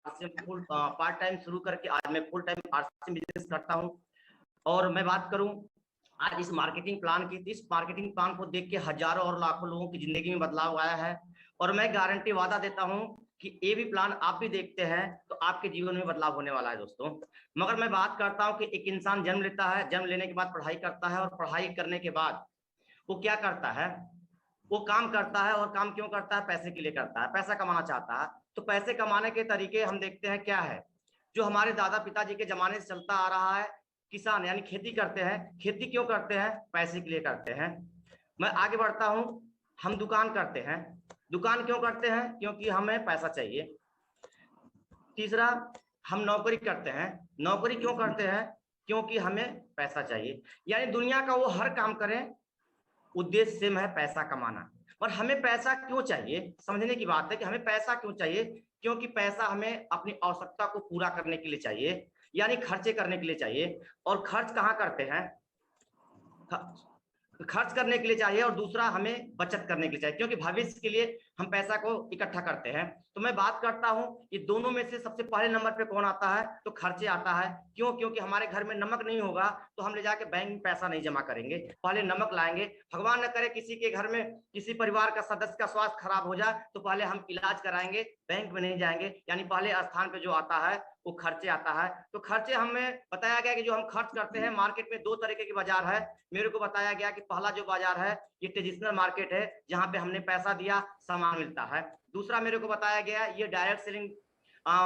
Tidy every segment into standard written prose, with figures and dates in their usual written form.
RCM full part time शुरू करके आज मैं फुल टाइम आरसीएम बिजनेस करता हूं। और मैं बात करूं आज इस मार्केटिंग प्लान की, इस मार्केटिंग प्लान को देख के हजारों और लाखों लोगों की जिंदगी में बदलाव आया है। और मैं गारंटी वादा देता हूं कि ये भी प्लान आप भी देखते हैं तो आपके जीवन में बदलाव होने वाला है दोस्तों। मगर मैं बात करता हूं कि एक इंसान जन्म लेता है, जन्म लेने के बाद पढ़ाई करता है और पढ़ाई करने के बाद वो क्या करता है, वो काम करता है। और काम क्यों करता है? पैसे के लिए करता है, पैसा कमाना चाहता है। तो पैसे कमाने के तरीके हम देखते हैं क्या है, जो हमारे दादा पिताजी के जमाने से चलता आ रहा है। किसान यानी खेती करते हैं। खेती क्यों करते हैं? पैसे के लिए करते हैं। मैं आगे बढ़ता हूं। हम दुकान करते हैं। दुकान क्यों करते हैं? क्योंकि हमें पैसा चाहिए। तीसरा, हम नौकरी करते हैं। नौकरी क्यों करते हैं? क्योंकि हमें पैसा चाहिए। यानी दुनिया का वो हर काम करें, उद्देश्य सेम है, पैसा कमाना। और हमें पैसा क्यों चाहिए? समझने की बात है कि हमें पैसा क्यों चाहिए। क्योंकि पैसा हमें अपनी आवश्यकता को पूरा करने के लिए चाहिए, यानी खर्चे करने के लिए चाहिए। और खर्च कहाँ करते हैं? खर्च करने के लिए चाहिए। और दूसरा, हमें बचत करने के लिए चाहिए, क्योंकि भविष्य के लिए हम पैसा को इकट्ठा करते हैं। तो मैं बात करता हूं ये दोनों में से सबसे पहले नंबर पे कौन आता है? तो खर्चे आता है। क्यों? क्योंकि हमारे घर में नमक नहीं होगा तो हम ले जाके बैंक में पैसा नहीं जमा करेंगे, पहले नमक लाएंगे। भगवान न करे किसी के घर में किसी परिवार का सदस्य का स्वास्थ्य खराब हो जाए तो पहले हम इलाज कराएंगे, बैंक में नहीं जाएंगे। यानी पहले स्थान पे जो आता है वो खर्चे आता है। तो खर्चे हमें बताया गया कि जो हम खर्च करते हैं, मार्केट में दो तरीके की बाजार है। मेरे को बताया गया कि पहला जो बाजार है ये ट्रेडिशनल मार्केट है, जहां पे हमने पैसा दिया सामान मिलता है। दूसरा मेरे को बताया गया ये डायरेक्ट सेलिंग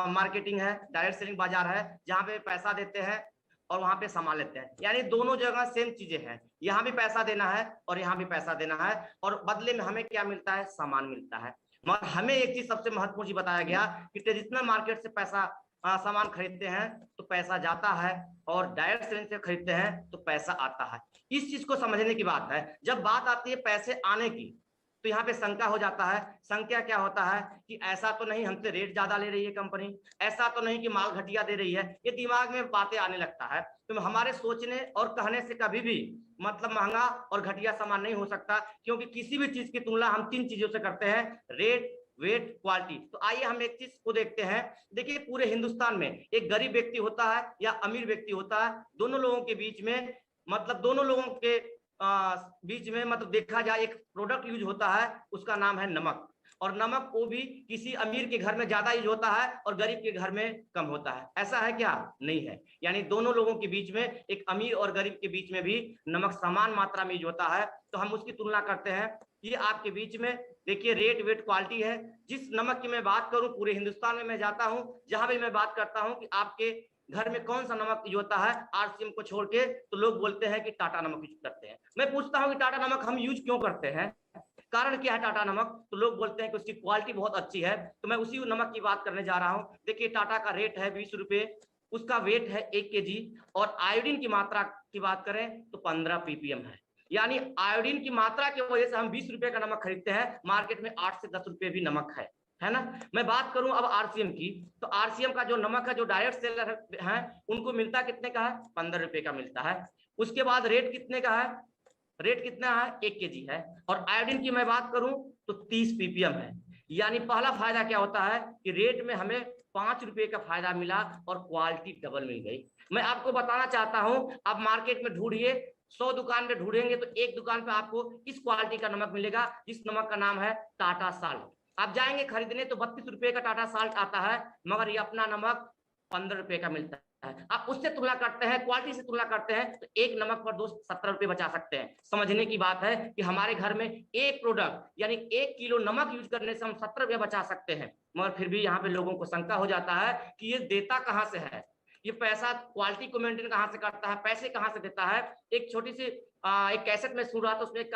मार्केटिंग है, डायरेक्ट सेलिंग बाजार है, जहां पे पैसा देते हैं और वहां पे सामान लेते हैं। यानी दोनों जगह सेम चीजें हैं, यहाँ भी पैसा देना है और यहाँ भी पैसा देना है, और बदले में हमें क्या मिलता है? सामान मिलता है। मगर हमें एक चीज सबसे महत्वपूर्ण चीज बताया गया कि ट्रेडिशनल मार्केट से पैसा सामान खरीदते हैं तो पैसा जाता है, और डायरेक्ट सेलिंग से खरीदते हैं तो पैसा आता है। इस चीज को समझने की बात है। जब बात आती है पैसे आने की तो यहाँ पे शंका हो जाता है। शंका क्या होता है कि ऐसा तो नहीं हमसे रेट ज्यादा ले रही है कंपनी, ऐसा तो नहीं कि माल घटिया दे रही है। ये दिमाग में बातें आने लगता है। तो हमारे सोचने और कहने से कभी भी मतलब महंगा और घटिया सामान नहीं हो सकता, क्योंकि किसी भी चीज की तुलना हम तीन चीजों से करते हैं, रेट, वेट, क्वालिटी। तो आइए हम एक चीज को देखते हैं। देखिए पूरे हिंदुस्तान में एक गरीब व्यक्ति होता है या अमीर व्यक्ति होता है, दोनों लोगों के बीच में मतलब दोनों लोगों के बीच में मतलब देखा जाए एक प्रोडक्ट यूज होता है, उसका नाम है नमक। और नमक वो भी किसी अमीर के घर में ज्यादा यूज होता है और गरीब के घर में कम होता है। ऐसा है क्या? नहीं है। यानी दोनों लोगों के बीच में, एक अमीर और गरीब के बीच में भी नमक समान मात्रा में यूज होता है। तो हम उसकी तुलना करते हैं। ये आपके बीच में देखिए रेट, वेट, क्वालिटी है। जिस नमक की मैं बात करूं, पूरे हिंदुस्तान में मैं जाता हूं, जहां भी मैं बात करता हूं कि आपके घर में कौन सा नमक यूज होता है आरसीएम को छोड़ के, तो लोग बोलते हैं कि टाटा नमक यूज करते हैं। मैं पूछता हूं कि टाटा नमक हम यूज क्यों करते हैं, कारण क्या है टाटा नमक? तो लोग बोलते हैं कि उसकी क्वालिटी बहुत अच्छी है। तो मैं उसी नमक की बात करने जा रहा हूं। देखिए टाटा का रेट है 20 रुपए, उसका वेट है 1 kg, और आयोडीन की मात्रा की बात करें तो 15 ppm है। यानी आयोडीन की मात्रा की वजह से हम 20 रुपए का नमक खरीदते हैं, मार्केट में 8 से 10 रुपए भी नमक है ना। मैं बात करूं अब आरसीएम की, तो आरसीएम का जो नमक है, जो डायरेक्ट सेलर है, उनको मिलता कितने का है? 15 रुपए का मिलता है। उसके बाद रेट कितने का है? रेट कितना है? 1 kg है। और आयोडीन की मैं बात करूं तो 30 ppm है। यानी पहला फायदा क्या होता है कि रेट में हमें 5 रुपए का फायदा मिला और क्वालिटी डबल मिल गई। मैं आपको बताना चाहता हूं, आप मार्केट में ढूंढिए, 100 दुकान में ढूंढेंगे तो एक दुकान पे आपको इस क्वालिटी का नमक मिलेगा, जिस नमक का नाम है टाटा साल्ट। आप जाएंगे खरीदने तो 32 रुपए का टाटा साल्ट आता है, मगर ये अपना नमक 15 रुपए का मिलता है। आप उससे तुलना करते हैं, क्वालिटी से तुलना करते हैं, तो एक नमक पर दोस्त 17 रुपए बचा सकते हैं। समझने की बात है कि हमारे घर में एक प्रोडक्ट यानी 1 किलो नमक यूज करने से हम 17 रुपए बचा सकते हैं। मगर फिर भी यहाँ पे लोगों को शंका हो जाता है कि ये देता कहाँ से है, ये पैसा क्वालिटी को मेंटेन कहाँ से करता है, पैसे कहाँ से देता है। एक छोटी सी एक कैसेट में सुन रहा था, उसमें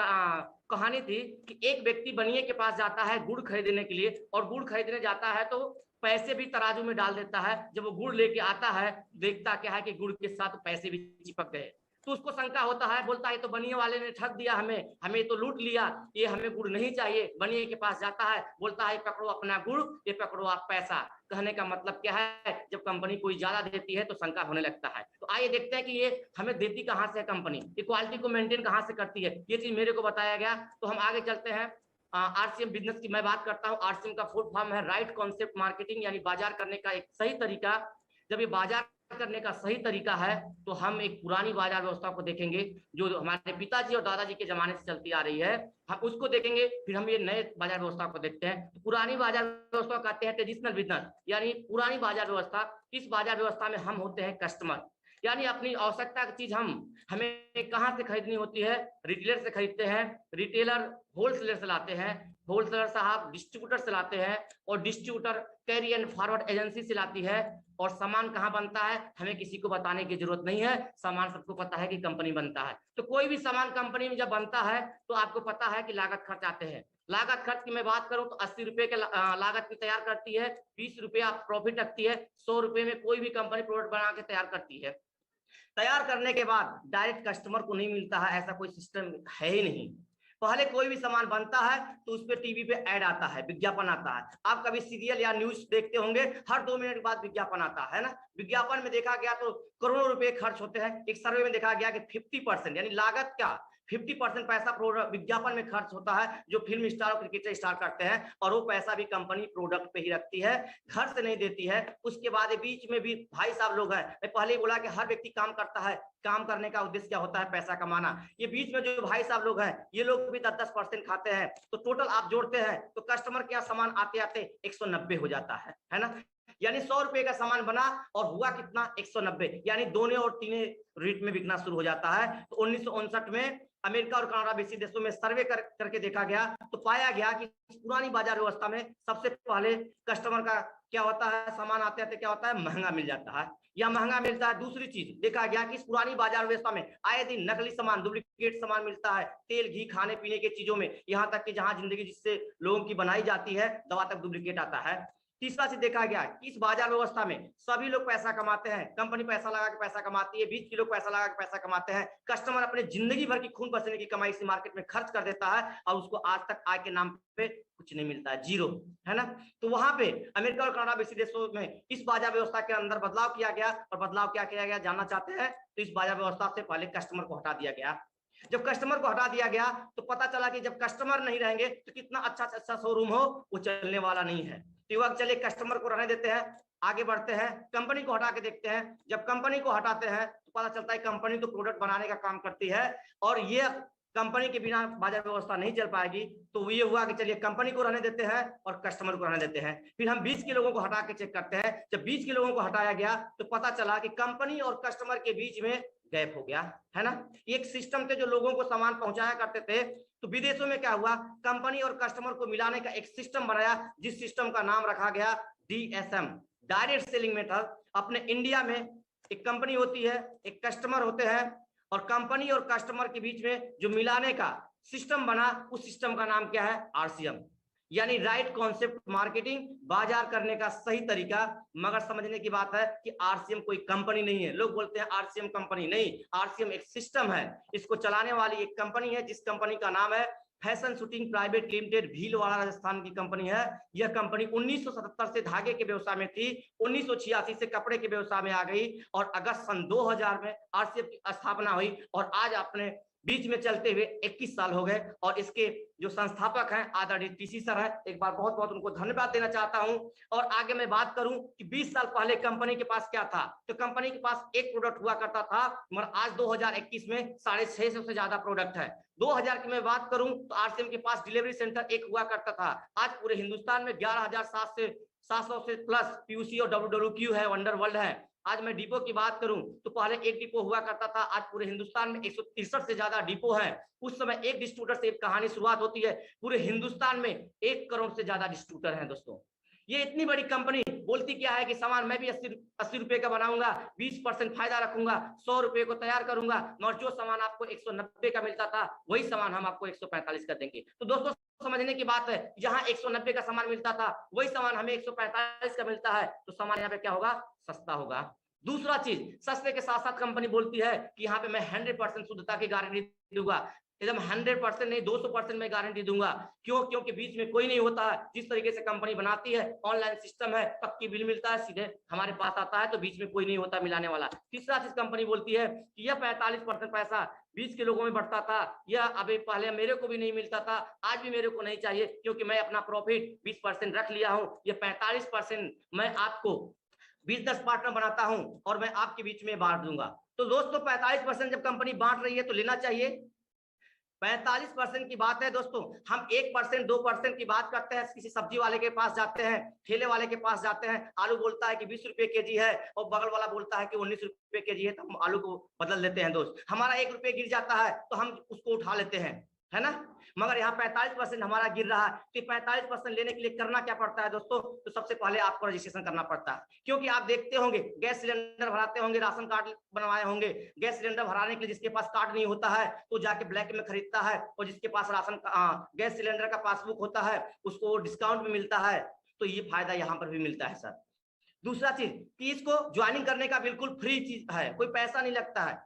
कहानी थी कि एक व्यक्ति बनिए के पास जाता है गुड़ खरीदने के लिए, और गुड़ खरीदने जाता है तो पैसे भी तराजू में डाल देता है। जब वो गुड़ लेके आता है, देखता क्या है कि गुड़ के साथ पैसे भी चिपक गए। तो उसको शंका होता है, बोलता है तो बनिए वाले ने ठग दिया हमें, हमें तो लूट लिया, ये हमें गुड़ नहीं चाहिए। बनिए के पास जाता है, बोलता है पकड़ो अपना गुड़, ये पकड़ो आप पैसा। कहने का मतलब क्या है, जब कंपनी कोई ज्यादा देती है तो शंका होने लगता है। तो आइए देखते हैं कि ये हमें देती कहाँ से है कंपनी, ये क्वालिटी को मेंटेन कहाँ से करती है। ये चीज मेरे को बताया गया। तो हम आगे चलते हैं। आरसीएम बिजनेस की मैं बात करता हूँ। आरसीएम का फुल फॉर्म है राइट कॉन्सेप्ट मार्केटिंग, यानी बाजार करने का एक सही तरीका। जब ये बाजार करने का सही तरीका है तो हम एक पुरानी बाजार व्यवस्था को देखेंगे जो हमारे पिताजी और दादाजी के जमाने से चलती आ रही है, हम उसको देखेंगे। फिर हम ये नए बाजार व्यवस्था को देखते हैं। तो पुरानी बाजार व्यवस्था को कहते हैं ट्रेडिशनल बिजनेस, यानी पुरानी बाजार व्यवस्था। इस बाजार व्यवस्था में हम होते हैं कस्टमर, यानी अपनी आवश्यकता की चीज हमें कहाँ से खरीदनी होती है, रिटेलर से खरीदते हैं। रिटेलर होलसेलर से लाते हैं, होलसेलर साहब डिस्ट्रीब्यूटर से लाते हैं, और distributor carry and forward agency से लाती है। और सामान कहाँ बनता है हमें किसी को बताने की जरूरत नहीं है, सामान सबको पता है कि कंपनी बनता है। तो कोई भी सामान कंपनी में जब बनता है तो आपको पता है कि लागत खर्च आते हैं। लागत खर्च की मैं बात करूं तो 80 रुपए के लागत में तैयार करती है, 20 रुपया प्रॉफिट रखती है, 100 रुपए में कोई भी कंपनी प्रोडक्ट बना के तैयार करती है। तैयार करने के बाद डायरेक्ट कस्टमर को नहीं मिलता है, ऐसा कोई सिस्टम है ही नहीं। पहले कोई भी सामान बनता है तो उस पर टीवी पे ऐड आता है, विज्ञापन आता है। आप कभी सीरियल या न्यूज देखते होंगे, हर 2 मिनट बाद विज्ञापन आता है ना। विज्ञापन में देखा गया तो करोड़ों रुपए खर्च होते हैं। एक सर्वे में देखा गया कि 50% यानी लागत क्या 50% पैसा विज्ञापन में खर्च होता है, जो फिल्म स्टार और क्रिकेटर स्टार करते हैं, और वो पैसा भी कंपनी प्रोडक्ट पे ही रखती है, घर से नहीं देती है। उसके बाद बीच में भी भाई साहब लोग हैं, मैं पहले ही बोला कि हर व्यक्ति काम करता है, काम करने का उद्देश्य क्या होता है, पैसा कमाना। ये बीच में जो भाई साहब लोग हैं ये लोग भी 10-10% खाते हैं। तो टोटल आप जोड़ते हैं तो कस्टमर के यहाँ सामान आते आते 190 हो जाता है ना। यानी 100 रुपए का सामान बना और हुआ कितना 190, यानी दोनों और तीन रेट में बिकना शुरू हो जाता है। तो 1959 में अमेरिका और कनाडा जैसे देशों में सर्वे करके देखा गया तो पाया गया कि पुरानी बाजार व्यवस्था में सबसे पहले कस्टमर का क्या होता है, सामान आते आते क्या होता है, महंगा मिल जाता है, या महंगा मिलता है। दूसरी चीज देखा गया कि इस पुरानी बाजार व्यवस्था में आए दिन नकली सामान, डुप्लीकेट सामान मिलता है, तेल घी खाने पीने के चीजों में, यहाँ तक कि जहां जिंदगी जिससे लोगों की बनाई जाती है दवा तक डुप्लीकेट आता है। तीसरा चीज देखा गया कि इस बाजार व्यवस्था में सभी लोग पैसा कमाते हैं, कंपनी पैसा लगा के पैसा कमाती है, बीच के लोग पैसा लगा के पैसा कमाते हैं, कस्टमर अपने जिंदगी भर की खून पसीने की कमाई इसी मार्केट में खर्च कर देता है और उसको आज तक आय के नाम पे कुछ नहीं मिलता है, जीरो, है ना। तो वहां पे अमेरिका और कनाडा जैसे देशों में इस बाजार व्यवस्था के अंदर बदलाव किया गया, और बदलाव क्या किया गया जानना चाहते हैं तो इस बाजार व्यवस्था से पहले कस्टमर को हटा दिया गया। जब कस्टमर को हटा दिया गया तो पता चला कि जब कस्टमर नहीं रहेंगे तो कितना अच्छा से अच्छा शोरूम हो वो चलने वाला नहीं है। तो चलिए कस्टमर को रहने देते हैं, आगे बढ़ते हैं, कंपनी को हटा के देखते हैं। जब कंपनी को हटाते हैं तो पता चलता है कंपनी तो प्रोडक्ट बनाने का काम करती है, और ये कंपनी के बिना बाजार व्यवस्था नहीं चल पाएगी। तो ये हुआ कि चलिए कंपनी को रहने देते हैं और कस्टमर को रहने देते हैं। फिर हम बीच के लोगों को हटा के चेक करते हैं। जब बीच के लोगों को हटाया गया तो पता चला कि कंपनी और कस्टमर के बीच में गैप हो गया, है ना। एक सिस्टम थे जो लोगों को सामान पहुंचाया करते थे। तो विदेशों में क्या हुआ, कंपनी और कस्टमर को मिलाने का एक सिस्टम बनाया, जिस सिस्टम का नाम रखा गया DSM, डायरेक्ट सेलिंग मेथड। अपने इंडिया में एक कंपनी होती है, एक कस्टमर होते हैं, और कंपनी और कस्टमर के बीच में जो मिलाने का सिस्टम बना उस सिस्टम का नाम क्या है, RCM, यानी राइट कॉन्सेप्ट मार्केटिंग, बाजार करने का सही तरीका। मगर समझने की बात है कि RCM कोई कंपनी नहीं है। लोग बोलते हैं RCM कंपनी, नहीं, RCM एक सिस्टम है। इसको चलाने वाली एक कंपनी है जिस कंपनी का नाम है fashion shooting private limited, Bhilwara Rajasthan की कंपनी है। यह कंपनी 1977 से धागे के व्यवसाय में थी, 1986 से कपड़े के व्यवसाय में आ गई, और अगस्त सन 2000 में RCM की स्थापना हुई, और आज अपने बीच में चलते हुए 21 साल हो गए। और इसके जो संस्थापक हैं आदरणीय TC सर है, एक बार बहुत बहुत उनको धन्यवाद देना चाहता हूं। और आगे मैं बात करूं कि 20 साल पहले कंपनी के पास क्या था, तो कंपनी के पास एक प्रोडक्ट हुआ करता था, मगर आज 2021 में 650 से ज्यादा प्रोडक्ट है। 2000 की मैं बात करूं तो RCM के पास डिलीवरी सेंटर एक हुआ करता था। आज पूरे हिंदुस्तान में 11,700 से प्लस PUC और WWQ है, वंडर वर्ल्ड है। आज मैं डिपो की बात करूं तो पहले एक डिपो हुआ करता था, आज पूरे हिंदुस्तान में 163 से ज्यादा डिपो है। उस समय एक डिस्ट्रीब्यूटर से एक कहानी शुरुआत होती है, पूरे हिंदुस्तान में 1 करोड़ से ज्यादा डिस्ट्रीब्यूटर हैं दोस्तों। ये इतनी बड़ी कंपनी बोलती क्या है कि सामान मैं भी 80 रुपए का बनाऊंगा, 20% फायदा रखूंगा, 100 रुपए को तैयार करूंगा, मगर जो सामान आपको 190 का मिलता था वही सामान हम आपको 145 का देंगे। तो दोस्तों समझने की बात है, जहां 190 का सामान मिलता था वही सामान हमें 145 का मिलता है, तो सामान यहाँ पे क्या होगा, सस्ता होगा। दूसरा चीज, सस्ते के साथ साथ कंपनी बोलती है कि यहाँ पे मैं 100% शुद्धता की गारंटी दूंगा। एकदम 100% नहीं, 200% मैं गारंटी दूंगा। क्यों? क्योंकि बीच में कोई नहीं होता है। जिस तरीके से कंपनी बनाती है, ऑनलाइन सिस्टम है, पक्की बिल मिलता है, सीधे हमारे पास आता है, तो बीच में कोई नहीं होता मिलाने वाला। तीसरा चीज कंपनी बोलती है कि यह 45% पैसा 20 के लोगों में बढ़ता था, या अभी पहले मेरे को भी नहीं मिलता था, आज भी मेरे को नहीं चाहिए, क्योंकि मैं अपना प्रॉफिट 20% रख लिया हूं। ये 45% मैं आपको बिजनेस पार्टनर बनाता हूं और मैं आपके बीच में बांट दूंगा। तो दोस्तों 45% जब कंपनी बांट रही है तो लेना चाहिए। 45% की बात है दोस्तों। हम 1% 2% की बात करते हैं, किसी सब्जी वाले के पास जाते हैं, ठेले वाले के पास जाते हैं, आलू बोलता है कि 20 रुपए केजी है और बगल वाला बोलता है कि 19 रुपए केजी है, तो हम आलू को बदल लेते हैं दोस्त। हमारा 1 रुपए गिर जाता है तो हम उसको उठा लेते हैं, है ना। मगर यहाँ 45% हमारा गिर रहा है, तो 45% लेने के लिए करना क्या पड़ता है दोस्तों? तो सबसे पहले आपको रजिस्ट्रेशन करना पड़ता है, क्योंकि आप देखते होंगे गैस सिलेंडर भराते होंगे, राशन कार्ड बनवाए होंगे, गैस सिलेंडर भराने के लिए जिसके पास कार्ड नहीं होता है तो जाके ब्लैक में खरीदता है, और जिसके पास गैस सिलेंडर का पासबुक होता है उसको डिस्काउंट में मिलता है। तो ये फायदा यहाँ पर भी मिलता है सर। दूसरा चीज कि इसको ज्वाइनिंग करने का बिल्कुल फ्री चीज है, कोई पैसा नहीं लगता है।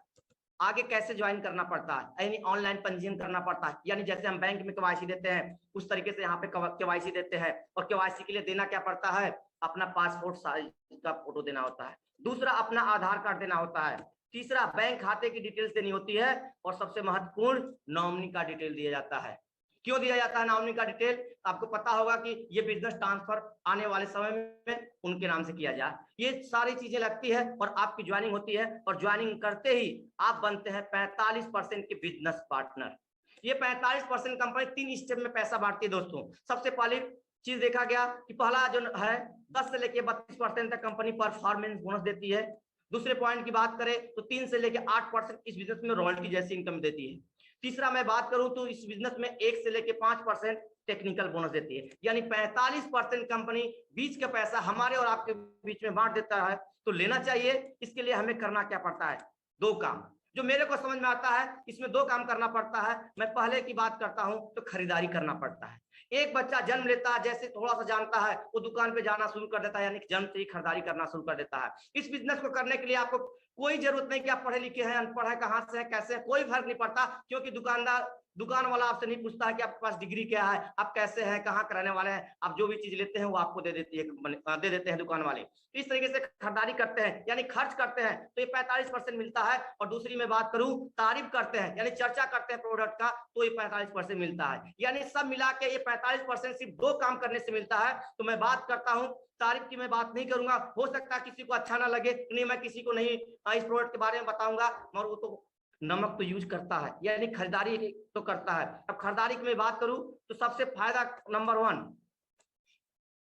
आगे कैसे ज्वाइन करना पड़ता है, यानी ऑनलाइन पंजीयन करना पड़ता है, यानी जैसे हम बैंक में केवाईसी देते हैं उस तरीके से यहाँ पे केवाईसी देते हैं। और केवाईसी के लिए देना क्या पड़ता है? अपना पासपोर्ट साइज का फोटो देना होता है। दूसरा अपना आधार कार्ड देना होता है। तीसरा बैंक खाते की डिटेल्स देनी होती है। और सबसे महत्वपूर्ण नॉमिनी का डिटेल दिया जाता है। क्यों दिया जाता है नॉमिनी का डिटेल? आपको पता होगा कि ये बिजनेस ट्रांसफर आने वाले समय में उनके नाम से किया जाए, ये सारी चीजें लगती है और आपकी ज्वाइनिंग होती है। और ज्वाइनिंग करते ही आप बनते हैं 45% के बिजनेस पार्टनर। ये 45% कंपनी 3 स्टेप में पैसा बांटती है दोस्तों। सबसे पहली चीज देखा गया कि पहला जो है 10 से लेके 32% तक कंपनी परफॉर्मेंस बोनस देती है। दूसरे पॉइंट की बात करें तो 3 से लेके 8% इस बिजनेस में रॉयल्टी जैसी इनकम देती है। तीसरा मैं बात करूं तो इस बिजनेस में 1 से लेके 5% टेक्निकल बोनस देती है। यानी 45% कंपनी बीच का पैसा हमारे और आपके बीच में बांट देता है। तो लेना चाहिए। इसके लिए हमें करना क्या पड़ता है? 2 काम जो मेरे को समझ में आता है, इसमें 2 काम करना पड़ता है। मैं पहले की बात करता हूं तो खरीदारी करना पड़ता है। एक बच्चा जन्म लेता है, जैसे थोड़ा सा जानता है वो दुकान पे जाना शुरू कर देता है, यानी जन्म से ही खरीदारी करना शुरू कर देता है। इस बिजनेस को करने के लिए आपको कोई जरूरत नहीं कि आप पढ़े लिखे हैं, अनपढ़ है, कहां से है, कैसे है, कोई फर्क नहीं पड़ता। क्योंकि दुकान वाला आपसे नहीं पूछता है कि आपके पास डिग्री क्या है, आप कैसे हैं, कहाँ के रहने वाले हैं। आप जो भी चीज लेते हैं वो आपको दे देते हैं दुकान वाले। इस तरीके से खरीदारी करते हैं, यानी खर्च करते हैं, तो ये 45% मिलता है। और दूसरी मैं बात करूं, तारीफ करते हैं यानी चर्चा करते हैं प्रोडक्ट का, तो ये 45% मिलता है। यानी सब मिला के ये 45% सिर्फ 2 काम करने से मिलता है। तो मैं बात करता हूं, तारीफ की मैं बात नहीं करूंगा, हो सकता है किसी को अच्छा ना लगे, नहीं मैं किसी को नहीं इस प्रोडक्ट के बारे में बताऊंगा, मगर वो तो नमक तो यूज करता है, यानी खरीदारी तो करता है। अब खरीदारी की मैं बात करूं तो सबसे फायदा नंबर 1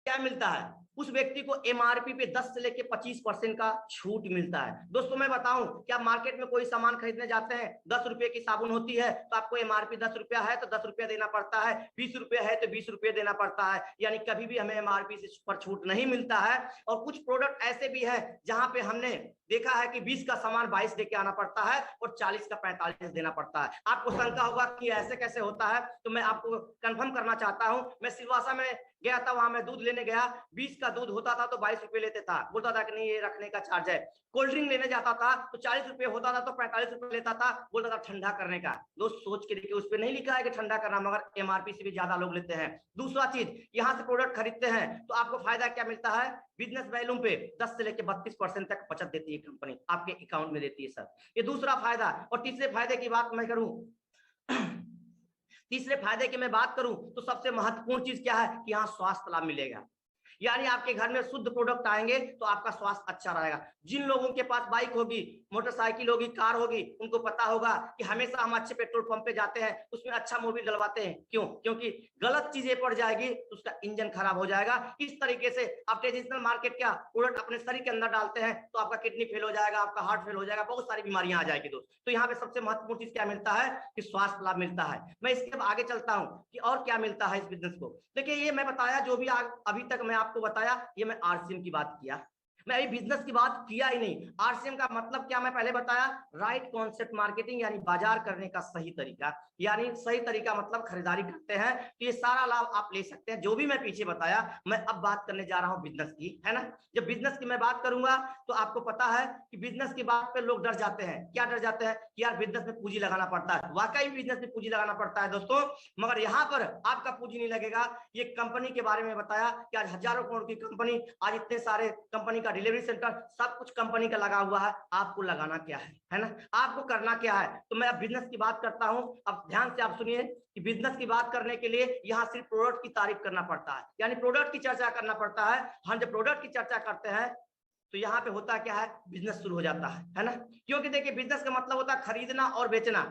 क्या मिलता है? उस व्यक्ति को एमआरपी पे 10 से लेके 25% का छूट मिलता है। दोस्तों मैं बताऊं कि आप मार्केट में कोई सामान खरीदने जाते हैं, 10 रुपए की साबुन होती है तो आपको एमआरपी 10 रुपया है तो 10 रुपया देना पड़ता है, 20 रुपया है तो 20 रुपये देना पड़ता है। यानी कभी भी हमें एमआरपी से पर छूट नहीं मिलता है। और कुछ प्रोडक्ट ऐसे भी है जहां पे हमने देखा है कि 20 का सामान 22 देके आना पड़ता है और 40 का 45 देना पड़ता है। आपको शंका होगा कि ऐसे कैसे होता है, तो मैं आपको कंफर्म करना चाहता हूं। मैं सिलवासा में गया था, वहां मैं दूध लेने गया, 20 का दूध होता था तो 22 रुपए लेते था, बोलता था कि नहीं ये रखने का चार्ज है। कोल्ड ड्रिंक लेने जाता था तो 40 रुपए होता था तो 45 रुपए लेता था, बोलता था ठंडा करने का। दोस्त सोच के देखिए, उस पर नहीं लिखा है कि ठंडा करना, मगर एमआरपी से भी ज्यादा लोग लेते हैं। दूसरा चीज, यहाँ से प्रोडक्ट खरीदते हैं तो आपको फायदा क्या मिलता है? बिजनेस वैल्यूम पे 10 से लेकर 32% तक बचत देती है कंपनी, आपके अकाउंट में देती है सर। ये दूसरा फायदा। और तीसरे फायदे की बात मैं करूं तीसरे फायदे की मैं बात करूं तो सबसे महत्वपूर्ण चीज क्या है कि यहाँ स्वास्थ्य लाभ मिलेगा। यानी आपके घर में शुद्ध प्रोडक्ट आएंगे तो आपका स्वास्थ्य अच्छा रहेगा। जिन लोगों के पास बाइक होगी, मोटरसाइकिल होगी, कार होगी, उनको पता होगा कि हमेशा हम अच्छे पेट्रोल पंप पे जाते हैं, उसमें अच्छा मोबिल डलवाते हैं। क्यों? क्योंकि गलत चीजें पड़ जाएगी तो उसका इंजन खराब हो जाएगा। इस तरीके से आप ट्रेडिशनल मार्केट का प्रोडक्ट अपने शरीर के अंदर डालते हैं तो आपका किडनी फेल हो जाएगा, आपका हार्ट फेल हो जाएगा, बहुत सारी बीमारियां आ जाएगी दोस्त। तो यहाँ पे सबसे महत्वपूर्ण चीज क्या मिलता है कि स्वास्थ्य लाभ मिलता है। मैं इसके आगे चलता हूँ कि और क्या मिलता है इस बिजनेस को। देखिए ये मैं बताया, जो भी अभी तक मैं आपको बताया, ये मैं आरसीएम की बात किया, मैं अभी बिजनेस की बात किया ही नहीं। आरसीएम का मतलब क्या मैं पहले बताया, राइट कॉन्सेप्ट मार्केटिंग, यानी बाजार करने का सही तरीका। यानी सही तरीका मतलब खरीदारी करते हैं तो ये सारा लाभ आप ले सकते हैं, जो भी मैं पीछे बताया। मैं अब बात करने जा रहा हूं बिजनेस की, है ना। जब बिजनेस की मैं बात करूंगा तो आपको पता है कि बिजनेस की बात पे लोग डर जाते हैं। क्या डर जाते हैं? कि यार बिजनेस में पूंजी लगाना पड़ता है, वाकई बिजनेस में पूंजी लगाना पड़ता है दोस्तों, मगर यहाँ पर आपका पूंजी नहीं लगेगा। ये कंपनी के बारे में बताया कि आज हजारों करोड़ की कंपनी, आज इतने सारे कंपनी का डिलीवरी सेंटर, सब कुछ कंपनी का लगा हुआ है। आपको लगाना क्या है ना, आपको करना क्या है। तो मैं अब बिजनेस की बात करता हूं। अब ध्यान से आप सुनिए कि बिजनेस की बात करने के लिए यहाँ सिर्फ प्रोडक्ट की तारीफ करना पड़ता है, यानी प्रोडक्ट की चर्चा करना पड़ता है। हम जब प्रोडक्ट की चर्चा करते हैं तो यहाँ पे होता क्या है, बिजनेस शुरू हो जाता है ना। क्योंकि देखिए बिजनेस का मतलब होता है खरीदना और बेचना।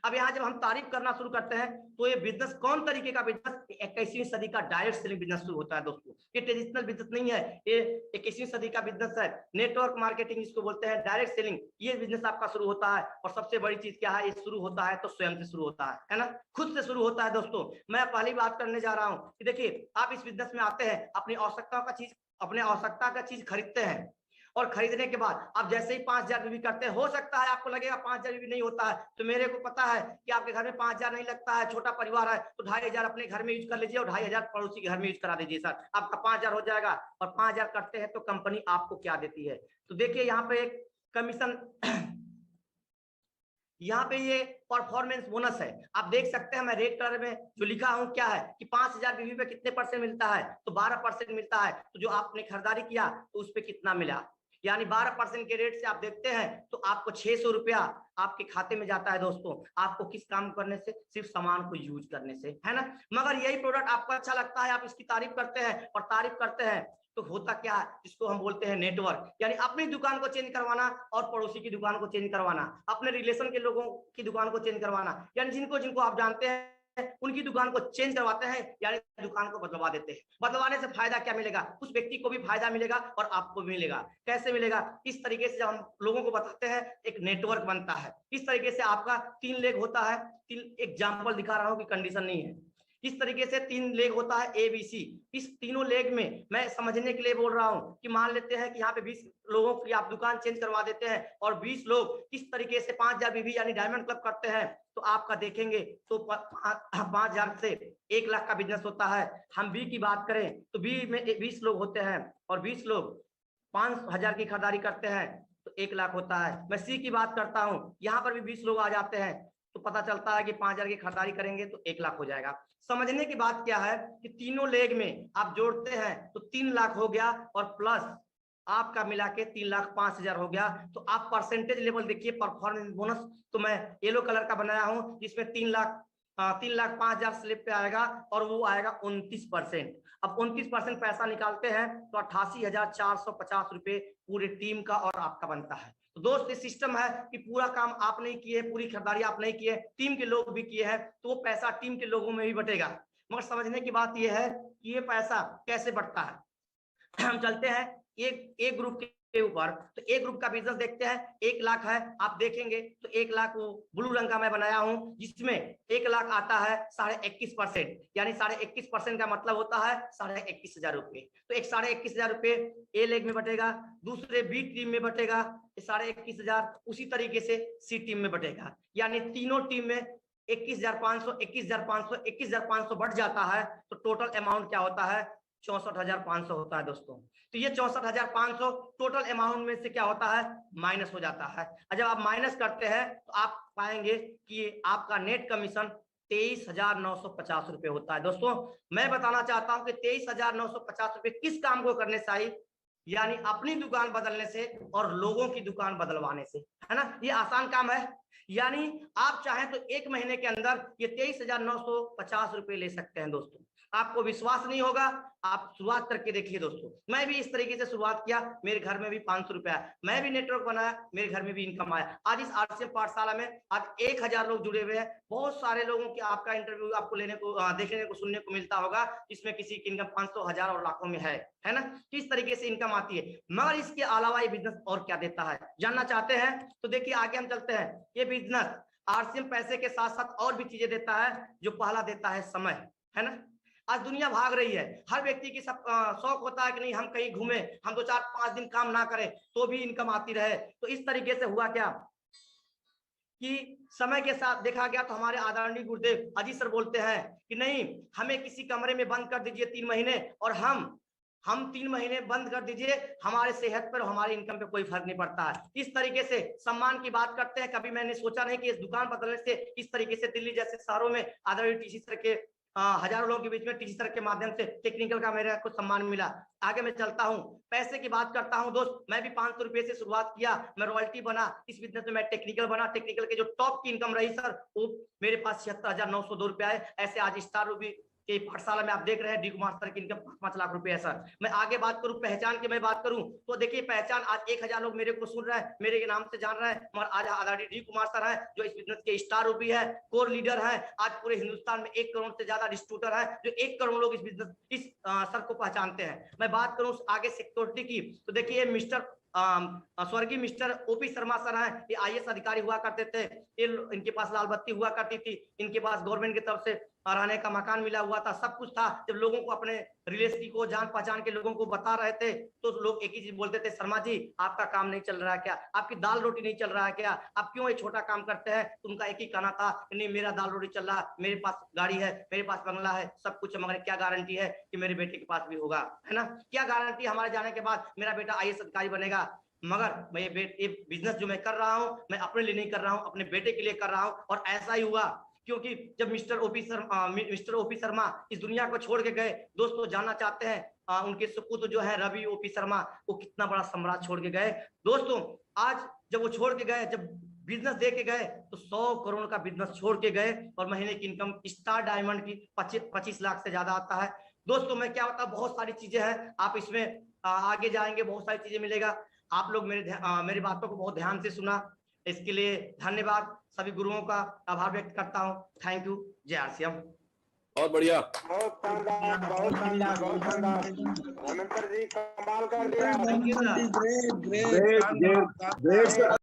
अब यहाँ जब हम तारीफ करना शुरू करते हैं तो ये बिजनेस कौन तरीके का बिजनेस, 21वीं सदी का डायरेक्ट सेलिंग बिजनेस शुरू होता है दोस्तों। ये ट्रेडिशनल बिजनेस नहीं है, ये 21वीं सदी का बिजनेस है। नेटवर्क मार्केटिंग इसको बोलते हैं, डायरेक्ट सेलिंग, ये बिजनेस आपका शुरू होता है। और सबसे बड़ी चीज क्या है, ये शुरू होता है तो स्वयं से शुरू होता है ना, खुद से शुरू होता है दोस्तों। मैं पहली बात करने जा रहा हूँ कि देखिए आप इस बिजनेस में आते हैं, अपनी आवश्यकताओं का चीज, अपने आवश्यकता का चीज खरीदते हैं, और खरीदने के बाद आप जैसे ही 5,000 बीवी करते हैं, हो सकता है आपको लगेगा 5,000 बीवी नहीं होता है, तो मेरे को पता है कि आपके घर में 5,000 नहीं लगता है, छोटा परिवार है, तो 2,500 अपने घर में यूज कर लीजिए और 2,500 पड़ोसी के घर में यूज करा दीजिए सर, आपका 5,000 हो जाएगा। और 5,000 करते हैं तो कंपनी आपको क्या देती है, तो देखिए यहाँ पे एक कमीशन यहाँ पे ये परफॉर्मेंस बोनस है, आप देख सकते हैं। मैं रेड कलर में जो लिखा हूं क्या है कि 5,000 बीवी पे कितने परसेंट मिलता है, तो 12% मिलता है। तो जो आपने खरीदारी किया तो उस पर कितना मिला, यानी 12% के रेट से आप देखते हैं तो आपको 600 रुपया आपके खाते में जाता है दोस्तों। आपको किस काम करने से, सिर्फ सामान को यूज करने से, है ना। मगर यही प्रोडक्ट आपको अच्छा लगता है, आप इसकी तारीफ करते हैं और तारीफ करते हैं तो होता क्या है, जिसको हम बोलते हैं नेटवर्क, यानी अपनी दुकान को चेंज करवाना और पड़ोसी की दुकान को चेंज करवाना, अपने रिलेशन के लोगों की दुकान को चेंज करवाना, यानी जिनको जिनको आप जानते हैं उनकी दुकान को चेंज करवाते हैं, यानी दुकान को बदलवा देते हैं। बदलवाने से फायदा क्या मिलेगा, उस व्यक्ति को भी फायदा मिलेगा और आपको भी मिलेगा। कैसे मिलेगा, इस तरीके से जब हम लोगों को बताते हैं एक नेटवर्क बनता है। इस तरीके से आपका 3 लेग होता है, 3 एग्जाम्पल दिखा रहा हूं कि कंडीशन नहीं है। इस तरीके से 3 लेग होता है ABC। इस तीनों लेग में मैं समझने के लिए बोल रहा हूं कि मान लेते हैं कि यहाँ पे 20 लोगों की आप दुकान चेंज करवा देते हैं और 20 लोग इस तरीके से 5,000 बीवी यानी डायमंड क्लब करते हैं, तो आपका देखेंगे तो 5,000 से 1 लाख का बिजनेस होता है। हम बी की बात करें तो बी में 20 लोग होते हैं और 20 लोग 5,000 की खरीदारी करते हैं तो 1 लाख होता है। मैं सी की बात करता हूँ, यहाँ पर भी 20 लोग आ जाते हैं तो पता चलता है कि 5,000 की खरीदारी करेंगे तो 1 लाख हो जाएगा। समझने की बात क्या है कि तीनों लेग में आप जोड़ते हैं तो 3 लाख हो गया और प्लस आपका मिला के 3,05,000 हो गया। तो आप परसेंटेज लेवल देखिए, परफॉर्मेंस बोनस तो मैं येलो कलर का बनाया हूं जिसमें 3,05,000 स्लिप पे आएगा और वो आएगा 29%। अब 29% पैसा निकालते हैं तो 88,450 रुपए पूरे टीम का और आपका बनता है। तो दोस्त ये सिस्टम है कि पूरा काम आप नहीं किए, पूरी खरीदारी आप नहीं किए, टीम के लोग भी किए हैं, तो वो पैसा टीम के लोगों में भी बटेगा। मगर समझने की बात यह है कि ये पैसा कैसे बढ़ता है। हम चलते हैं एक ग्रुप के ऊपर, तो एक ग्रुप का बिजनेस देखते हैं। 1 लाख है, आप देखेंगे तो 1 लाख वो ब्लू रंग का मैं बनाया हूं जिसमें 1 लाख आता है 21.5%, यानी 21.5% का मतलब होता है 21,500 रुपये। तो एक 21,500 रुपये ए लेग में बटेगा, दूसरे बी टीम में बटेगा 21,500, उसी तरीके से सी टीम में बटेगा, यानी तीनों टीम में 21,500 21,500 21,500 बढ़ जाता है। तो टोटल अमाउंट क्या होता है, 64,500 होता है दोस्तों। तो ये 64,500 टोटल अमाउंट में से क्या होता है, माइनस हो जाता है। और जब आप माइनस करते हैं तो आप पाएंगे कि आपका नेट कमीशन 23,950 रुपए होता है। दोस्तों मैं बताना चाहता हूं कि 23,950 रुपए किस काम को करने से आई, यानी अपनी दुकान बदलने से और लोगों की दुकान बदलवाने से, है ना। ये आसान काम है, यानी आप चाहें तो 1 महीने के अंदर ये 23,950 रुपए ले सकते हैं। दोस्तों आपको विश्वास नहीं होगा, आप शुरुआत करके देखिए दोस्तों। मैं भी इस तरीके से शुरुआत किया, मेरे घर में भी 500 रुपया, मैं भी नेटवर्क बनाया, मेरे घर में भी इनकम आया। आज इस आरसीएम पाठशाला में आज 1,000 लोग जुड़े हुए हैं। बहुत सारे लोगों की आपका इंटरव्यू आपको लेने को देखने को सुनने को मिलता होगा, इसमें किसी की इनकम 500, 1,000 और लाखों में है ना। किस तरीके से इनकम आती है। मगर इसके अलावा ये बिजनेस और क्या देता है, जानना चाहते हैं तो देखिए आगे हम चलते हैं। ये बिजनेस आरसीएम पैसे के साथ साथ और भी चीजें देता है। जो पहला देता है समय, है ना। आज दुनिया भाग रही है, हर व्यक्ति की सब शौक होता है कि नहीं हम कहीं घूमे, हम 2-4-5 दिन काम ना करें तो भी इनकम आती रहे। तो इस तरीके से हुआ क्या कि समय के साथ देखा गया तो हमारे आदरणीय गुरुदेव अजीत सर बोलते हैं कि नहीं, हमें किसी कमरे में बंद कर दीजिए 3 महीने और हम हम 3 महीने बंद कर दीजिए, हमारे सेहत पर हमारे इनकम पे कोई फर्क नहीं पड़ता है। इस तरीके से सम्मान की बात करते हैं। कभी मैंने सोचा नहीं कि इस दुकान बदलने से इस तरीके से दिल्ली जैसे शहरों में आदरणीय टीसी सर के हजारों लोगों के बीच में टीसी सर के माध्यम से टेक्निकल का मेरे को सम्मान मिला। आगे मैं चलता हूं, पैसे की बात करता हूं दोस्त। मैं भी 500 रुपए से शुरुआत किया, मैं रॉयल्टी बना, इस बिजनेस में मैं टेक्निकल बना। टेक्निकल के जो टॉप की इनकम रही सर, वो मेरे पास 76,902 रुपए आए। ऐसे आज स्टार रूबी कि पाठशाला में आप देख रहे हैं डी कुमार सर की इनकम 5 लाख रुपए है सर। मैं आगे बात करूं, पहचान की मैं बात करूं तो देखिए पहचान आज 1000 लोग मेरे को सुन रहे हैं, मेरे के नाम से जान रहे हैं, मगर आज आदरणीय डी कुमार सर है जो इस बिजनेस के स्टार रूबी है, कोर लीडर है। आज पूरे हिंदुस्तान में 1 करोड़ से ज्यादा डिस्ट्रीब्यूटर है, जो 1 करोड़ लोग इस बिजनेस इस सर को पहचानते हैं। मैं बात करूं आगे सिक्योरिटी की तो देखिए मिस्टर स्वर्गीय मिस्टर ओपी शर्मा सर हैं, ये आईएएस अधिकारी हुआ करते थे। ये इनके पास लाल बत्ती हुआ करती थी, इनके पास गवर्नमेंट की तरफ से रहने का मकान मिला हुआ था, सब कुछ था। जब लोगों को अपने रिलेटिव को जान पहचान के लोगों को बता रहे थे तो लोग एक ही चीज बोलते थे, शर्मा जी आपका काम नहीं चल रहा है क्या, आपकी दाल रोटी नहीं चल रहा है क्या, आप क्यों ये छोटा काम करते हैं। उनका एक ही कहना था, नहीं मेरा दाल रोटी चल रहा है, मेरे पास गाड़ी है, मेरे पास बंगला है, सब कुछ है, मगर क्या गारंटी है कि मेरे बेटे के पास भी होगा, है ना। क्या गारंटी हमारे जाने के बाद मेरा बेटा आईएएस अधिकारी बनेगा। मगर मैं ये बिजनेस जो मैं कर रहा हूं, मैं अपने लिए नहीं कर रहा हूं, अपने बेटे के लिए कर रहा हूं। और ऐसा ही हुआ क्योंकि जब मिस्टर ओपी शर्मा इस दुनिया को छोड़ के गए, दोस्तों जानना चाहते हैं उनके सुपुत्र जो है रवि ओपी शर्मा, वो कितना बड़ा सम्राट छोड़ के गए। दोस्तों आज जब वो छोड़ के गए, जब बिजनेस दे के गए तो 100 करोड़ का बिजनेस छोड़ के गए और महीने की इनकम स्टार डायमंड की 25 लाख से ज्यादा आता है। दोस्तों मैं क्या बताऊं, बहुत सारी चीजें हैं, आप इसमें आगे जाएंगे बहुत सारी चीजें मिलेगा। आप लोग मेरी बातों को बहुत ध्यान से सुना, इसके लिए धन्यवाद। सभी गुरुओं का आभार व्यक्त करता हूं। Thank you. जय आरसीएम। बहुत बढ़िया, बहुत शानदार, बहुत शानदार, बहुत शानदार। हेमंत जी कमाल कर दिया। Thank you sir. ग्रेट